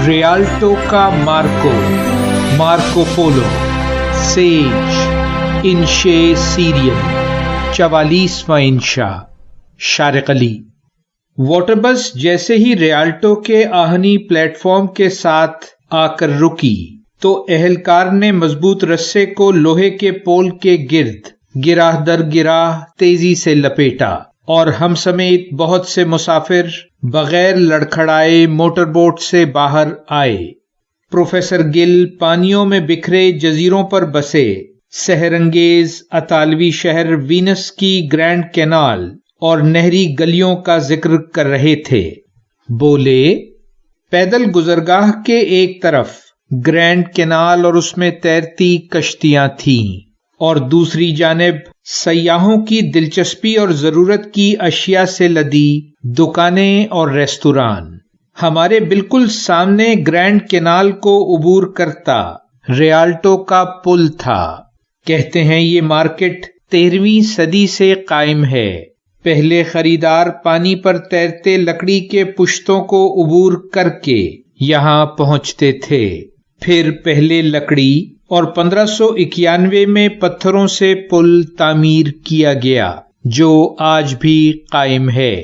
Rialto का Marco Polo, says, इंशे Syrian, 44वां इंशा, Shariq Ali. Water बस जैसे ही रियाल्टो के आहनी प्लेटफॉर्म के साथ आकर रुकी तो एहलकार ने मजबूत रस्से को लोहे के पोल के गिर्द गिराह दर गिराह तेजी से लपेटा और हम समेत बहुत से मुसाफिर बगैर लड़खड़ाए मोटरबोट से बाहर आए। प्रोफेसर गिल पानियों में बिखरे जजीरों पर बसे सहरंगेज अतालवी शहर वीनस की ग्रैंड कैनाल और नहरी गलियों का जिक्र कर रहे थे। बोले, पैदल गुजरगाह के एक तरफ ग्रैंड कैनाल और उसमें तैरती कश्तियां थीं और दूसरी जानिब सयाहों की दिलचस्पी और जरूरत की अशिया से लदी दुकानें और रेस्तुरान। हमारे बिल्कुल सामने ग्रैंड कैनाल को उबूर करता रियाल्टो का पुल था। कहते हैं ये मार्केट 13वीं सदी से कायम है। पहले खरीदार पानी पर तैरते लकड़ी के पुश्तों को उबूर करके यहाँ पहुंचते थे। फिर पहले लकड़ी और 1591 में पत्थरों से पुल तामीर किया गया जो आज भी कायम है।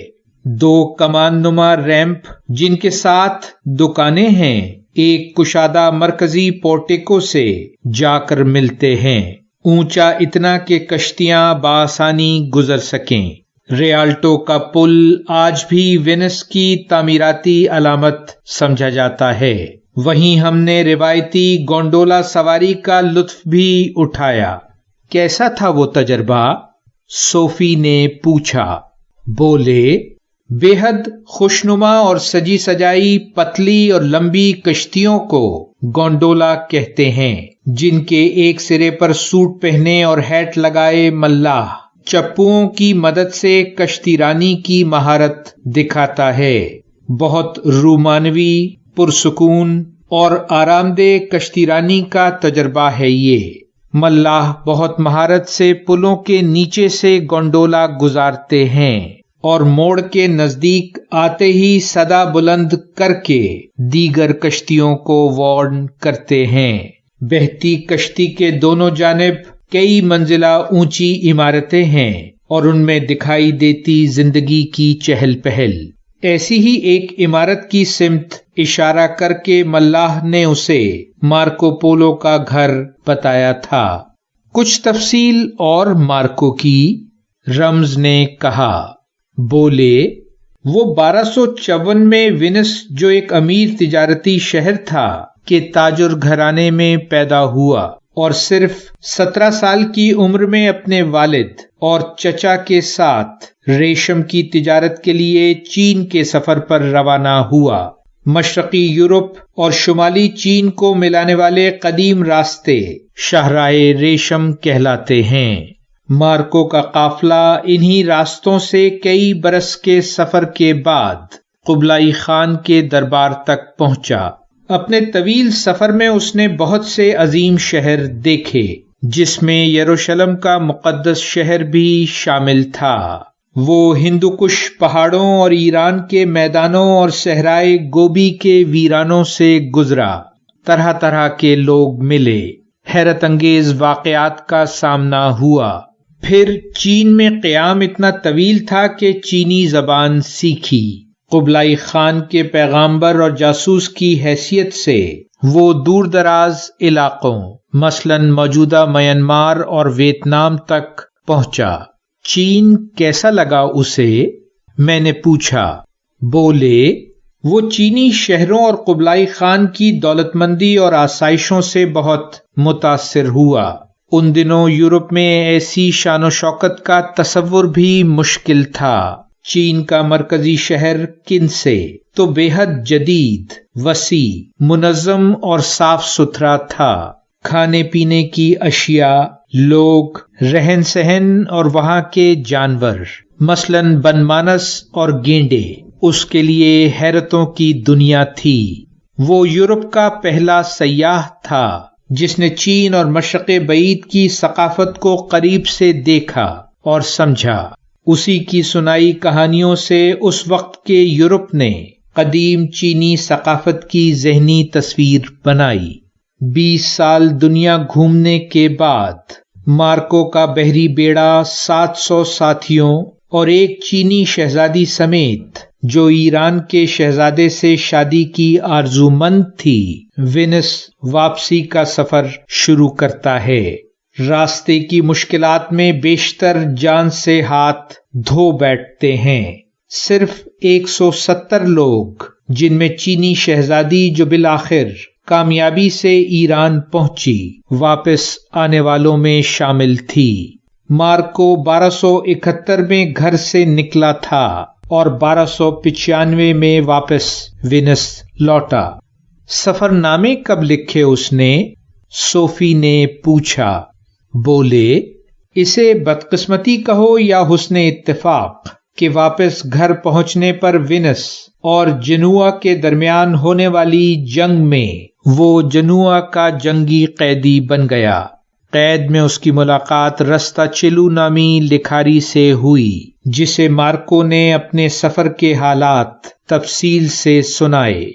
2 कमाननुमा रैंप जिनके साथ दुकानें हैं एक कुशादा मरकजी पोर्टिको से जाकर मिलते हैं, ऊंचा इतना कि कश्तियां बासानी गुजर सकें। रियाल्टो का पुल आज भी वेनिस की तामीराती अलामत समझा जाता है। वहीं हमने रिवायती गोंडोला सवारी का लुत्फ भी उठाया। कैसा था वो तजर्बा? सोफी ने पूछा। बोले, बेहद खुशनुमा और सजी सजाई पतली और लंबी कश्तियों को गोंडोला कहते हैं, जिनके एक सिरे पर सूट पहने और हैट लगाए मल्लाह चप्पुओं की मदद से कश्तीरानी की महारत दिखाता है। बहुत रूमानवी, पुरसुकून और आरामदेह कश्तीरानी का तजर्बा है ये। मल्लाह बहुत महारत से पुलों के नीचे से गोंडोला गुजारते हैं और मोड़ के नजदीक आते ही सदा बुलंद करके दीगर कश्तियों को वार्न करते हैं। बहती कश्ती के दोनों जानिब कई मंजिला ऊंची इमारतें हैं और उनमें दिखाई देती जिंदगी की चहल पहल। ऐसी ही एक इमारत की सिमत इशारा करके मल्लाह ने उसे मार्को पोलो का घर बताया था। कुछ तफसील और मार्को की, रम्ज ने कहा। बोले, वो 1254 में वेनिस जो एक अमीर तिजारती शहर था के ताजुर घराने में पैदा हुआ और सिर्फ 17 साल की उम्र में अपने वालिद और चचा के साथ रेशम की तिजारत के लिए चीन के सफर पर रवाना हुआ। मशरकी यूरोप और शुमाली चीन को मिलाने वाले कदीम रास्ते शाहराए रेशम कहलाते हैं। मार्को का काफिला इन्हीं रास्तों से कई बरस के सफर के बाद कुबलाई खान के दरबार तक पहुंचा। अपने तवील सफर में उसने बहुत से अजीम शहर देखे, जिसमें यरूशलेम का मुकद्दस शहर भी शामिल था। वो हिंदुकुश पहाड़ों और ईरान के मैदानों और सहराए गोबी के वीरानों से गुजरा। तरह तरह के लोग मिले, हैरत अंगेज वाकयात का सामना हुआ। फिर चीन में क़याम इतना तवील था कि चीनी जबान सीखी। कुबलाई खान के पैगाम्बर और जासूस की हैसियत से वो दूर दराज इलाकों मसलन मौजूदा म्यांमार और वियतनाम तक पहुंचा। चीन कैसा लगा उसे? मैंने पूछा। बोले, वो चीनी शहरों और कुबलाई खान की दौलतमंदी और आसाइशों से बहुत मुतासिर हुआ। उन दिनों यूरोप में ऐसी शानो शौकत का तसव्वुर भी मुश्किल था। चीन का मरकजी शहर किनसे तो बेहद जदीद, वसी, मुनज़्ज़म और साफ सुथरा था। खाने पीने की अशिया, लोग, रहन सहन और वहां के जानवर मसलन बनमानस और गेंडे उसके लिए हैरतों की दुनिया थी। वो यूरोप का पहला सयाह था जिसने चीन और मशरक़े बईद की सकाफत को करीब से देखा और समझा। उसी की सुनाई कहानियों से उस वक्त के यूरोप ने قدیم چینی ثقافت کی ذہنی تصویر بنائی۔ 20 سال دنیا گھومنے کے بعد مارکو کا بحری بیڑا 700 ساتھیوں اور ایک چینی شہزادی سمیت جو ایران کے شہزادے سے شادی کی آرزومند تھی، وینس واپسی کا سفر شروع کرتا ہے۔ راستے کی مشکلات میں بیشتر جان سے ہاتھ دھو بیٹھتے ہیں۔ صرف 170 لوگ، جن میں چینی شہزادی جو بالآخر کامیابی سے ایران پہنچی، واپس آنے والوں میں شامل تھی۔ مارکو 1271 میں گھر سے نکلا تھا اور 1295 میں واپس وینس لوٹا۔ سفر نامے کب لکھے اس نے؟ صوفی نے پوچھا۔ بولے، اسے بدقسمتی کہو یا حسن اتفاق کہ واپس گھر پہنچنے پر وینس اور جنوا کے درمیان ہونے والی جنگ میں وہ جنوا کا جنگی قیدی بن گیا۔ قید میں اس کی ملاقات رستاچیلو نامی لکھاری سے ہوئی، جسے مارکو نے اپنے سفر کے حالات تفصیل سے سنائے۔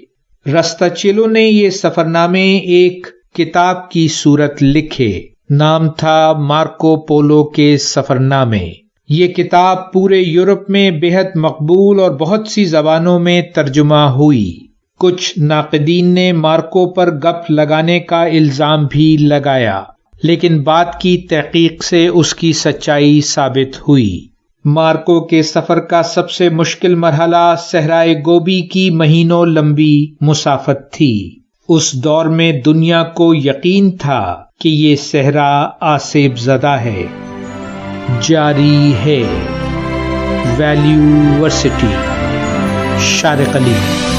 رستاچیلو نے یہ سفر نامے ایک کتاب کی صورت لکھے۔ نام تھا مارکو پولو کے سفر نامے۔ یہ کتاب پورے یورپ میں بے حد مقبول اور بہت سی زبانوں میں ترجمہ ہوئی۔ کچھ ناقدین نے مارکو پر گپ لگانے کا الزام بھی لگایا، لیکن بعد کی تحقیق سے اس کی سچائی ثابت ہوئی۔ مارکو کے سفر کا سب سے مشکل مرحلہ صحرائے گوبی کی مہینوں لمبی مسافت تھی۔ اس دور میں دنیا کو یقین تھا کہ یہ صحرا آسیب زدہ ہے۔ جاری ہے۔ ویلیو ورسٹی، شارق علی۔